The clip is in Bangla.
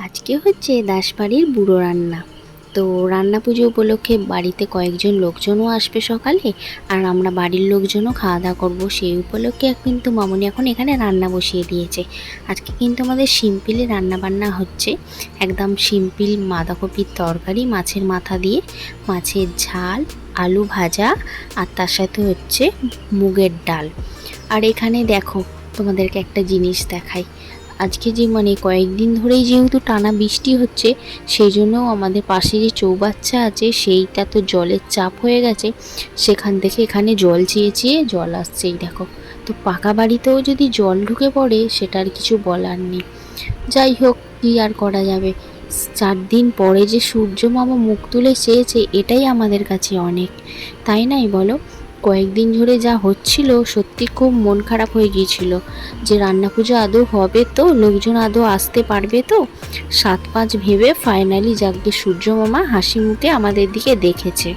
আজকে হচ্ছে দাসবাড়ির বুড়ো রান্না। তো রান্না পুজো উপলক্ষে বাড়িতে কয়েকজন লোকজনও আসবে সকালে, আর আমরা বাড়ির লোকজনও খাওয়া দাওয়া করবো। সেই উপলক্ষে কিন্তু মামনি এখন এখানে রান্না বসিয়ে দিয়েছে। আজকে কিন্তু আমাদের সিম্পলি রান্না বান্না হচ্ছে, একদম সিম্পল বাঁধাকপির তরকারি মাছের মাথা দিয়ে, মাছের ঝাল, আলু ভাজা, আর তার সাথে হচ্ছে মুগের ডাল। আর এখানে দেখো, তোমাদেরকে একটা জিনিস দেখাই। আজকে যে কয়েকদিন ধরেই যেহেতু টানা বৃষ্টি হচ্ছে, সেই জন্যও আমাদের পাশে যে চৌবাচ্চা আছে সেইটা তো জলের চাপ হয়ে গেছে। সেখান থেকে এখানে জল চেয়ে চেয়ে জল আসছে, এই দেখো। তো পাকা বাড়িতেও যদি জল ঢুকে পড়ে সেটা আর কিছু বলার নেই। যাই হোক, কী আর করা যাবে। 4 দিন পরে যে সূর্য মামা মুখ তুলে চেয়েছে, এটাই আমাদের কাছে অনেক, তাই নাই বলো? কয়েকদিন ধরে যা হচ্ছিল, সত্যি খুব মন খারাপ হয়ে গিয়েছিল যে রান্না পুজো আদৌ হবে তো, লোকজন আদৌ আসতে পারবে তো। 7-5 ভেবে ফাইনালি যাকে সূর্য মামা হাসি মুখে আমাদের দিকে দেখেছে।